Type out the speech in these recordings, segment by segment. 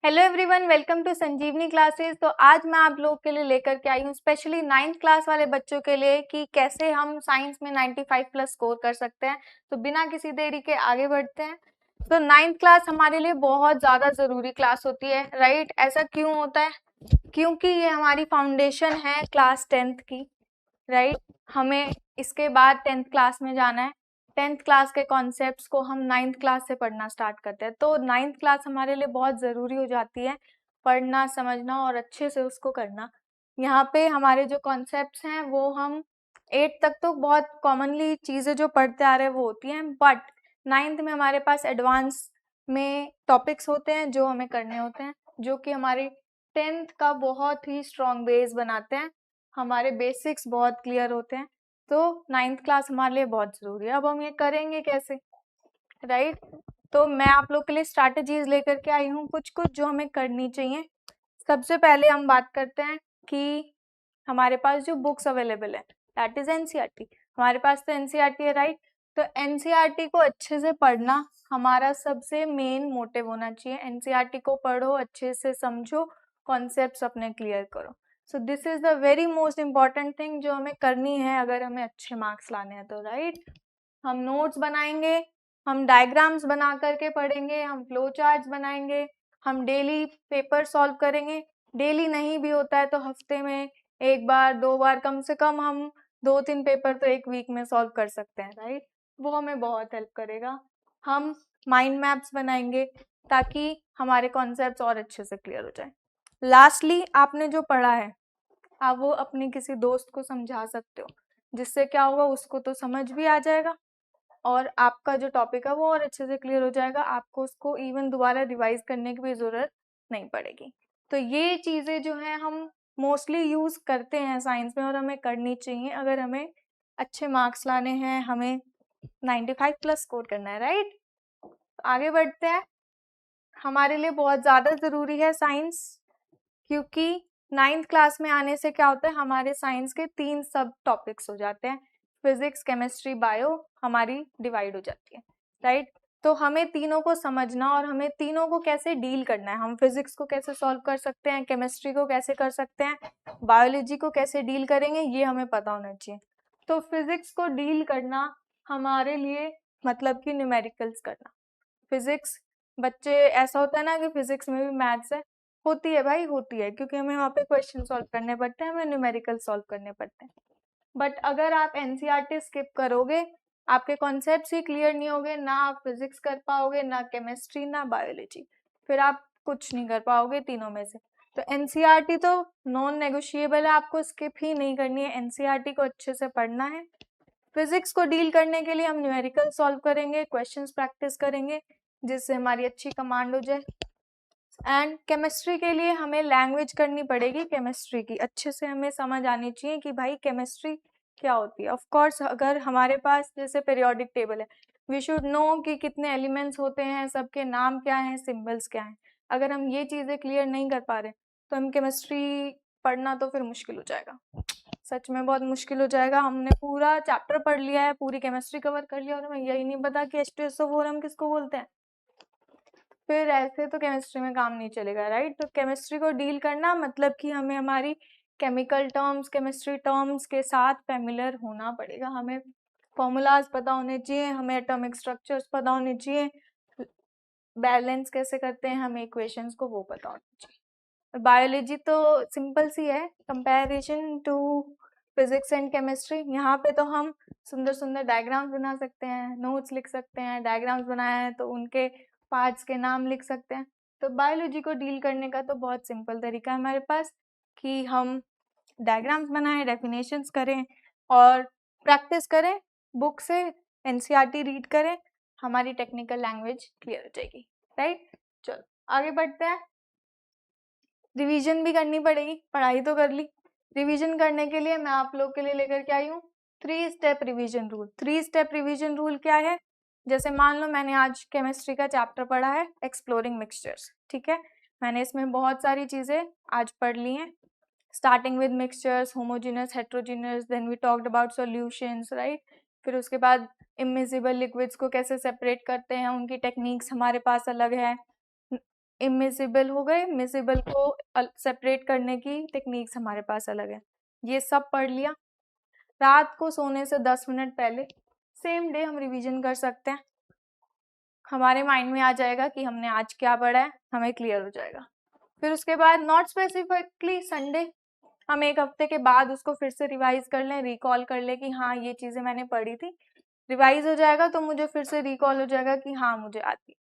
Hello everyone, welcome to Sanjeevani classes. तो आज मैं आप लोगों के लिए लेकर के आई हूँ स्पेशली 9th क्लास वाले बच्चों के लिए कि कैसे हम साइंस में 95 प्लस स्कोर कर सकते हैं। तो बिना किसी देरी के आगे बढ़ते हैं। तो 9th क्लास हमारे लिए बहुत ज़्यादा ज़रूरी क्लास होती है, राइट? ऐसा क्यों होता है? क्योंकि ये हमारी फाउंडेशन है क्लास 10th की, राइट? हमें इसके बाद 10th क्लास में जाना है। 10th क्लास के कॉन्सेप्ट्स को हम 9th क्लास से पढ़ना स्टार्ट करते हैं। तो 9th क्लास हमारे लिए बहुत ज़रूरी हो जाती है, पढ़ना, समझना और अच्छे से उसको करना। यहाँ पे हमारे जो कॉन्सेप्ट्स हैं वो हम 8 तक तो बहुत कॉमनली चीज़ें जो पढ़ते आ रहे हैं वो होती हैं, बट 9th में हमारे पास एडवांस में टॉपिक्स होते हैं जो हमें करने होते हैं, जो कि हमारी 10th का बहुत ही स्ट्रॉन्ग बेस बनाते हैं। हमारे बेसिक्स बहुत क्लियर होते हैं। तो 9th क्लास हमारे लिए बहुत ज़रूरी है। अब हम ये करेंगे कैसे, राइट? तो मैं आप लोग के लिए स्ट्रैटेजीज लेकर के आई हूँ कुछ कुछ जो हमें करनी चाहिए। सबसे पहले हम बात करते हैं कि हमारे पास जो बुक्स अवेलेबल है दैट इज एनसीईआरटी। हमारे पास तो एनसीईआरटी है, राइट? तो एनसीईआरटी को अच्छे से पढ़ना हमारा सबसे मेन मोटिव होना चाहिए। एनसीईआरटी को पढ़ो, अच्छे से समझो, कॉन्सेप्ट्स अपने क्लियर करो। So this is the very most important thing जो हमें करनी है अगर हमें अच्छे मार्क्स लाने हैं तो, राइट? हम नोट्स बनाएंगे, हम डायग्राम्स बना करके पढ़ेंगे, हम फ्लो चार्ट्स बनाएंगे, हम डेली पेपर सॉल्व करेंगे। डेली नहीं भी होता है तो हफ्ते में एक बार 2 बार कम से कम हम 2-3 पेपर तो एक वीक में सॉल्व कर सकते हैं, राइट? वो हमें बहुत हेल्प करेगा। हम माइंड मैप्स बनाएंगे ताकि हमारे कॉन्सेप्ट्स और अच्छे से क्लियर हो जाए। लास्टली, आपने जो पढ़ा है आप वो अपने किसी दोस्त को समझा सकते हो, जिससे क्या होगा, उसको तो समझ भी आ जाएगा और आपका जो टॉपिक है वो और अच्छे से क्लियर हो जाएगा। आपको उसको इवन दोबारा रिवाइज करने की भी ज़रूरत नहीं पड़ेगी। तो ये चीज़ें जो हैं हम मोस्टली यूज़ करते हैं साइंस में और हमें करनी चाहिए अगर हमें अच्छे मार्क्स लाने हैं, हमें 95 प्लस स्कोर करना है, राइट? आगे बढ़ते हैं। हमारे लिए बहुत ज़्यादा ज़रूरी है साइंस, क्योंकि 9th क्लास में आने से क्या होता है, हमारे साइंस के 3 सब टॉपिक्स हो जाते हैं। फिजिक्स, केमिस्ट्री, बायो हमारी डिवाइड हो जाती है, राइट? तो हमें तीनों को समझना और हमें तीनों को कैसे डील करना है। हम फिजिक्स को कैसे सॉल्व कर सकते हैं, केमिस्ट्री को कैसे कर सकते हैं, बायोलॉजी को कैसे डील करेंगे, ये हमें पता होना चाहिए। तो फिजिक्स को डील करना हमारे लिए मतलब कि न्यूमेरिकल्स करना। फिजिक्स, बच्चे ऐसा होता है ना कि फिजिक्स में भी मैथ्स है, होती है भाई, होती है, क्योंकि हमें वहाँ पे क्वेश्चन सॉल्व करने पड़ते हैं, हमें न्यूमेरिकल सॉल्व करने पड़ते हैं। बट अगर आप एनसीईआरटी स्किप करोगे, आपके कॉन्सेप्ट्स ही क्लियर नहीं होंगे, ना आप फिजिक्स कर पाओगे, ना केमिस्ट्री, ना बायोलॉजी, फिर आप कुछ नहीं कर पाओगे तीनों में से। तो एनसीईआरटी तो नॉन नेगोशिएबल है, आपको स्किप ही नहीं करनी है, एनसीईआरटी को अच्छे से पढ़ना है। फिजिक्स को डील करने के लिए हम न्यूमेरिकल सॉल्व करेंगे, क्वेश्चंस प्रैक्टिस करेंगे, जिससे हमारी अच्छी कमांड हो जाए। एंड केमिस्ट्री के लिए हमें लैंग्वेज करनी पड़ेगी, केमिस्ट्री की अच्छे से हमें समझ आनी चाहिए कि भाई केमिस्ट्री क्या होती है। ऑफ कोर्स अगर हमारे पास जैसे पीरियोडिक टेबल है, वी शुड नो कि कितने एलिमेंट्स होते हैं, सबके नाम क्या हैं, सिंबल्स क्या हैं। अगर हम ये चीज़ें क्लियर नहीं कर पा रहे तो हम केमिस्ट्री पढ़ना तो फिर मुश्किल हो जाएगा, सच में बहुत मुश्किल हो जाएगा। हमने पूरा चैप्टर पढ़ लिया है, पूरी केमिस्ट्री कवर कर लिया और हमें यही नहीं पता कि H2SO4 हम किसको बोलते हैं, फिर ऐसे तो केमिस्ट्री में काम नहीं चलेगा, राइट? तो केमिस्ट्री को डील करना मतलब कि हमें हमारी केमिकल टर्म्स, केमिस्ट्री टर्म्स के साथ फेमिलियर होना पड़ेगा। हमें फॉर्मूलाज पता होने चाहिए, हमें एटॉमिक स्ट्रक्चर्स पता होने चाहिए, बैलेंस कैसे करते हैं हमें इक्वेशंस को वो पता होना चाहिए। बायोलॉजी तो सिंपल सी है comparison to physics and chemistry. यहाँ पे तो हम सुंदर सुंदर डायग्राम्स बना सकते हैं, नोट्स लिख सकते हैं, डायग्राम्स बनाए हैं तो उनके पार्ट्स के नाम लिख सकते हैं। तो बायोलॉजी को डील करने का तो बहुत सिंपल तरीका है हमारे पास कि हम डायग्राम्स बनाएं, डेफिनेशंस करें और प्रैक्टिस करें, बुक से एनसीईआरटी रीड करें, हमारी टेक्निकल लैंग्वेज क्लियर हो जाएगी, राइट? चलो आगे बढ़ते हैं। रिवीजन भी करनी पड़ेगी, पढ़ाई तो कर ली, रिवीजन करने के लिए मैं आप लोग के लिए लेकर के आई हूँ 3 step revision rule. 3 step revision rule क्या है? जैसे मान लो मैंने आज केमिस्ट्री का चैप्टर पढ़ा है एक्सप्लोरिंग मिक्सचर्स, ठीक है? मैंने इसमें बहुत सारी चीज़ें आज पढ़ ली हैं, starting with mixtures, homogeneous, heterogeneous, then we talked about solutions, right? फिर उसके बाद इमिजिबल लिक्विड्स को कैसे सेपरेट करते हैं, उनकी टेक्निक्स हमारे पास अलग है, इमिसिबल हो गए, मिसिबल को सेपरेट करने की टेक्निक्स हमारे पास अलग है। ये सब पढ़ लिया। रात को सोने से 10 मिनट पहले सेम डे हम रिवीजन कर सकते हैं। हमारे माइंड में आ जाएगा कि हमने आज क्या पढ़ा है, हमें क्लियर हो जाएगा। फिर उसके बाद नॉट स्पेसिफिकली संडे, हम एक हफ्ते के बाद उसको फिर से रिवाइज कर लें, रिकॉल कर लें कि हाँ ये चीज़ें मैंने पढ़ी थी। रिवाइज हो जाएगा तो मुझे फिर से रिकॉल हो जाएगा कि हाँ मुझे आती।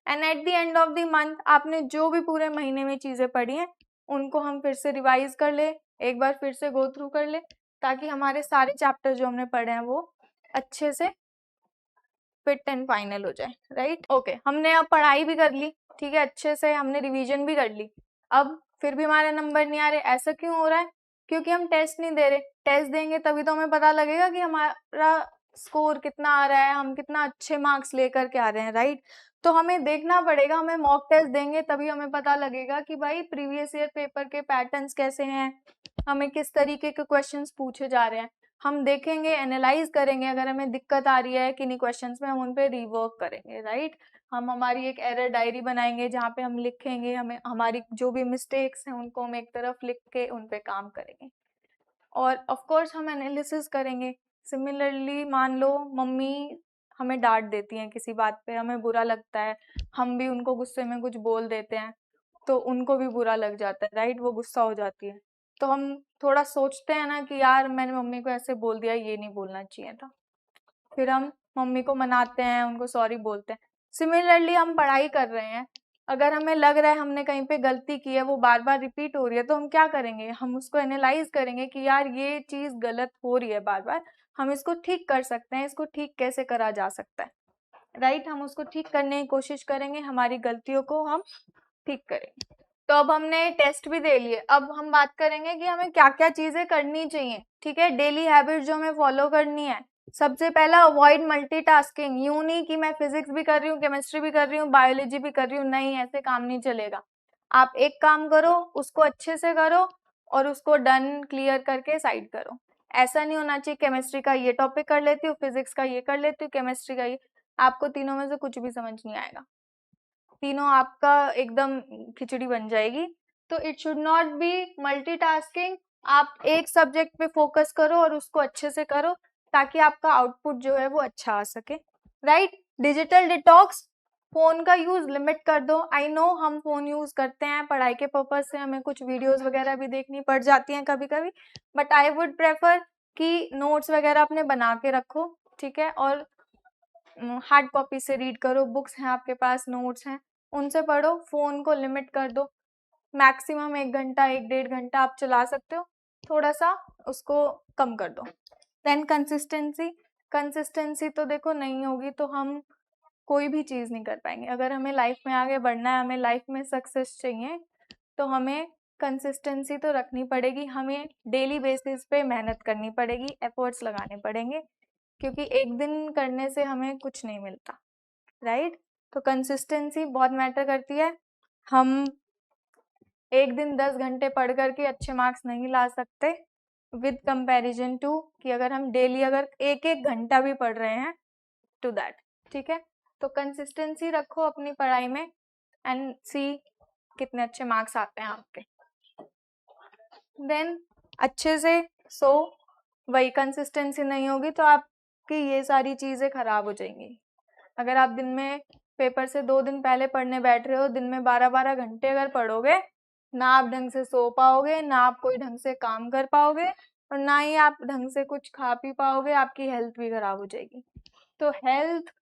And at the end of the month आपने जो भी पूरे महीने में चीज़ें पढ़ी हैं उनको हम फिर से रिवाइज कर ले, एक बार फिर से गो थ्रू कर ले, ताकि हमारे सारे चैप्टर जो हमने पढ़े हैं वो अच्छे से फिट एंड फाइनल हो जाए। राइट, ओके, हमने अब पढ़ाई भी कर ली, ठीक है, अच्छे से हमने रिवीजन भी कर ली। अब फिर भी हमारे नंबर नहीं आ रहे, ऐसा क्यों हो रहा है? क्योंकि हम टेस्ट नहीं दे रहे। टेस्ट देंगे तभी तो हमें पता लगेगा कि हमारा स्कोर कितना आ रहा है, हम कितना अच्छे मार्क्स लेकर के आ रहे हैं। राइट, तो हमें देखना पड़ेगा, हमें मॉक टेस्ट देंगे तभी हमें पता लगेगा कि भाई प्रीवियस ईयर पेपर के पैटर्न्स कैसे हैं, हमें किस तरीके के क्वेश्चंस पूछे जा रहे हैं। हम देखेंगे, एनालाइज करेंगे, अगर हमें दिक्कत आ रही है किन्हीं क्वेश्चंस में हम उन पे रिवर्क करेंगे। राइट, हम हमारी एक एरर डायरी बनाएंगे जहाँ पे हम लिखेंगे, हमें हमारी जो भी मिस्टेक्स हैं उनको हम एक तरफ लिख के उन पे काम करेंगे। और ऑफ कोर्स हम एनालिसिस करेंगे। सिमिलरली मान लो मम्मी हमें डांट देती हैं किसी बात पे, हमें बुरा लगता है, हम भी उनको गुस्से में कुछ बोल देते हैं तो उनको भी बुरा लग जाता है। राइट, वो गुस्सा हो जाती है, तो हम थोड़ा सोचते हैं ना कि यार मैंने मम्मी को ऐसे बोल दिया, ये नहीं बोलना चाहिए था। फिर हम मम्मी को मनाते हैं, उनको सॉरी बोलते हैं। सिमिलरली हम पढ़ाई कर रहे हैं, अगर हमें लग रहा है हमने कहीं पे गलती की है, वो बार बार रिपीट हो रही है, तो हम क्या करेंगे, हम उसको एनालाइज करेंगे कि यार ये चीज़ गलत हो रही है बार बार, हम इसको ठीक कर सकते हैं, इसको ठीक कैसे करा जा सकता है। राइट, हम उसको ठीक करने की कोशिश करेंगे, हमारी गलतियों को हम ठीक करेंगे। तो अब हमने टेस्ट भी दे लिए, अब हम बात करेंगे कि हमें क्या क्या चीजें करनी चाहिए। ठीक है, डेली हैबिट जो हमें फॉलो करनी है। सबसे पहला, अवॉइड मल्टीटास्किंग। यूं नहीं कि मैं फिजिक्स भी कर रही हूँ, केमिस्ट्री भी कर रही हूँ, बायोलॉजी भी कर रही हूँ, नहीं, ऐसे काम नहीं चलेगा। आप एक काम करो, उसको अच्छे से करो और उसको डन क्लियर करके साइड करो। ऐसा नहीं होना चाहिए केमिस्ट्री का ये टॉपिक कर लेती हूँ, फिजिक्स का ये कर लेती हूँ, केमिस्ट्री का ये, आपको तीनों में से कुछ भी समझ नहीं आएगा, तीनों आपका एकदम खिचड़ी बन जाएगी। तो it should not be multitasking. आप एक सब्जेक्ट पे फोकस करो और उसको अच्छे से करो ताकि आपका आउटपुट जो है वो अच्छा आ सके। राइट, डिजिटल डिटॉक्स, फोन का यूज लिमिट कर दो। आई नो हम फोन यूज करते हैं पढ़ाई के पर्पज से, हमें कुछ वीडियोस वगैरह भी देखनी पड़ जाती हैं कभी कभी, बट आई वुड प्रेफर कि नोट्स वगैरह अपने बना के रखो, ठीक है, और हार्ड कॉपी से रीड करो, बुक्स हैं आपके पास, नोट्स हैं, उनसे पढ़ो। फोन को लिमिट कर दो, मैक्सिमम 1 घंटा 1 डेढ़ घंटा आप चला सकते हो, थोड़ा सा उसको कम कर दो। देन कंसिस्टेंसी, कंसिस्टेंसी तो देखो नहीं होगी तो हम कोई भी चीज़ नहीं कर पाएंगे। अगर हमें लाइफ में आगे बढ़ना है, हमें लाइफ में सक्सेस चाहिए, तो हमें कंसिस्टेंसी तो रखनी पड़ेगी, हमें डेली बेसिस पे मेहनत करनी पड़ेगी, एफर्ट्स लगाने पड़ेंगे, क्योंकि एक दिन करने से हमें कुछ नहीं मिलता। राइट, तो कंसिस्टेंसी बहुत मैटर करती है। हम एक दिन 10 घंटे पढ़ करके अच्छे मार्क्स नहीं ला सकते विद कंपैरिजन टू कि अगर हम डेली अगर एक एक घंटा भी पढ़ रहे हैं टू दैट। ठीक है, तो कंसिस्टेंसी रखो अपनी पढ़ाई में एंड सी कितने अच्छे मार्क्स आते हैं आपके। देन अच्छे से सो, वही कंसिस्टेंसी नहीं होगी तो आपकी ये सारी चीज़ें खराब हो जाएंगी। अगर आप दिन में पेपर से 2 दिन पहले पढ़ने बैठ रहे हो, दिन में 12-12 घंटे अगर पढ़ोगे, ना आप ढंग से सो पाओगे, ना आप कोई ढंग से काम कर पाओगे, और ना ही आप ढंग से कुछ खा पी पाओगे, आपकी हेल्थ भी खराब हो जाएगी। तो हेल्थ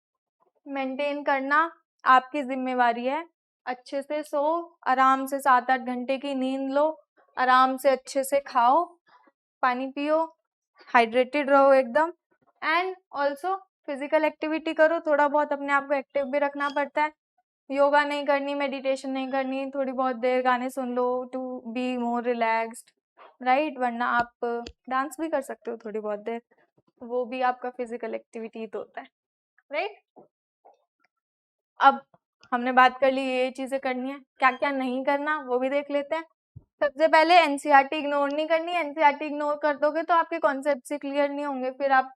मेंटेन करना आपकी जिम्मेवारी है। अच्छे से सो, आराम से 7-8 घंटे की नींद लो, आराम से अच्छे से खाओ, पानी पियो, हाइड्रेटेड रहो एकदम, एंड ऑल्सो फिजिकल एक्टिविटी करो, थोड़ा बहुत अपने आप को एक्टिव भी रखना पड़ता है। योगा नहीं करनी, मेडिटेशन नहीं करनी, थोड़ी बहुत देर गाने सुन लो to be more relaxed. Right, वरना आप डांस भी कर सकते हो थोड़ी बहुत देर, वो भी आपका फिजिकल एक्टिविटी तो होता है। राइट, अब हमने बात कर ली ये चीजें करनी है, क्या क्या नहीं करना वो भी देख लेते हैं। सबसे पहले एनसीईआरटी इग्नोर नहीं करनी। एनसीईआरटी इग्नोर कर दोगे तो आपके कॉन्सेप्ट से क्लियर नहीं होंगे, फिर आप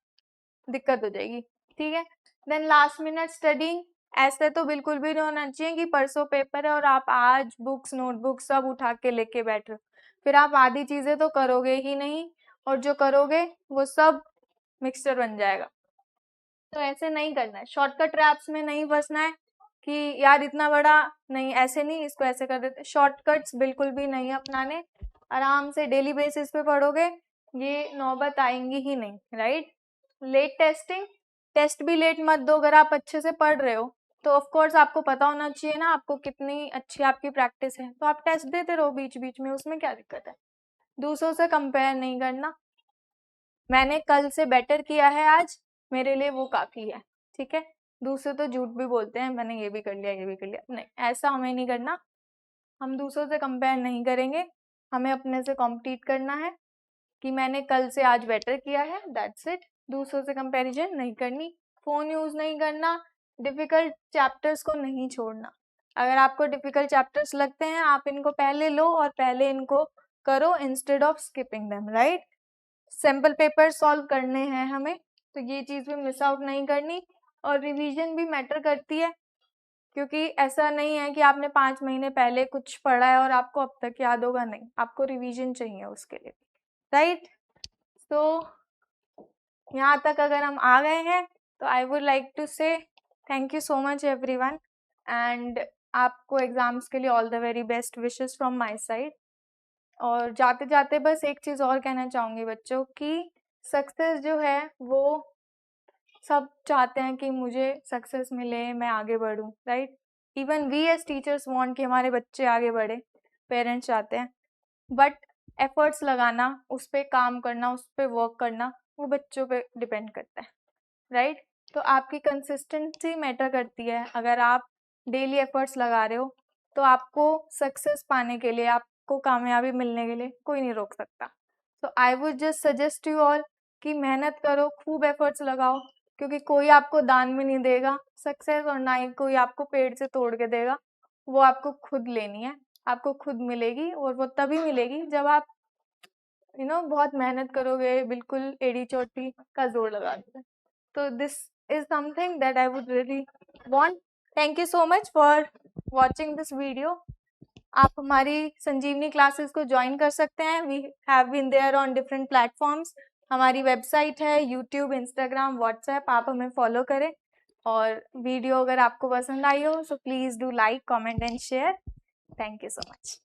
दिक्कत हो जाएगी। ठीक है, देन लास्ट मिनट स्टडिंग, ऐसे तो बिल्कुल भी नहीं होना चाहिए कि परसों पेपर है और आप आज बुक्स नोटबुक सब उठा के लेके बैठ रहे हो, फिर आप आधी चीजें तो करोगे ही नहीं और जो करोगे वो सब मिक्सचर बन जाएगा। तो ऐसे नहीं करना है, शॉर्टकट ट्रैप्स में नहीं फंसना है कि यार इतना बड़ा नहीं, ऐसे नहीं, इसको ऐसे कर देते। शॉर्टकट्स बिल्कुल भी नहीं अपनाने, आराम से डेली बेसिस पे पढ़ोगे, ये नौबत आएंगी ही नहीं, राइट। लेट टेस्टिंग, टेस्ट भी लेट मत दो अगर आप अच्छे से पढ़ रहे हो तो। ऑफ कोर्स आपको पता होना चाहिए ना आपको कितनी अच्छी आपकी प्रैक्टिस है, तो आप टेस्ट देते रहो बीच बीच में, उसमें क्या दिक्कत है। दूसरों से कंपेयर नहीं करना, मैंने कल से बेटर किया है आज, मेरे लिए वो काफी है, ठीक है। दूसरे तो झूठ भी बोलते हैं, मैंने ये भी कर लिया ये भी कर लिया, नहीं, ऐसा हमें नहीं करना। हम दूसरों से कंपेयर नहीं करेंगे, हमें अपने से कॉम्पिटिट करना है कि मैंने कल से आज बेटर किया है, दैट्स इट। दूसरों से कंपैरिजन नहीं करनी, फोन यूज नहीं करना, डिफिकल्ट चैप्टर्स को नहीं छोड़ना। अगर आपको डिफिकल्ट चैप्टर्स लगते हैं आप इनको पहले लो और पहले इनको करो instead of skipping them, right. Sample paper solve करने हैं हमें, तो ये चीज भी मिस आउट नहीं करनी। और रिवीजन भी मैटर करती है, क्योंकि ऐसा नहीं है कि आपने 5 महीने पहले कुछ पढ़ा है और आपको अब तक याद होगा, नहीं, आपको रिवीजन चाहिए उसके लिए, राइट। तो यहाँ तक अगर हम आ गए हैं तो आई वुड लाइक टू से thank you so much everyone, and आपको एग्जाम्स के लिए all the very best wishes from my side. और जाते जाते बस एक चीज़ और कहना चाहूँगी बच्चों की, सक्सेस जो है वो सब चाहते हैं कि मुझे सक्सेस मिले, मैं आगे बढ़ूँ, right. Even we as teachers want कि हमारे बच्चे आगे बढ़े, पेरेंट्स चाहते हैं, बट एफर्ट्स लगाना, उस पर काम करना, उस पर वर्क करना, वो बच्चों पे डिपेंड करता है, राइट। तो आपकी कंसिस्टेंसी मैटर करती है, अगर आप डेली एफर्ट्स लगा रहे हो तो आपको सक्सेस पाने के लिए, आपको कामयाबी मिलने के लिए कोई नहीं रोक सकता। तो I would just suggest you all कि मेहनत करो, खूब एफर्ट्स लगाओ, क्योंकि कोई आपको दान में नहीं देगा सक्सेस, और ना ही कोई आपको पेड़ से तोड़ के देगा, वो आपको खुद लेनी है, आपको खुद मिलेगी। और वो तभी मिलेगी जब आप बहुत मेहनत करोगे, बिल्कुल एड़ी चोटी का जोर लगा दोगे। तो this is something that I would really want. Thank you so much for watching this video. आप हमारी संजीवनी क्लासेस को ज्वाइन कर सकते हैं, we have been there on different platforms. हमारी वेबसाइट है, यूट्यूब, इंस्टाग्राम, व्हाट्सएप, आप हमें फॉलो करें। और वीडियो अगर आपको पसंद आई हो so please do like, comment and share. Thank you so much.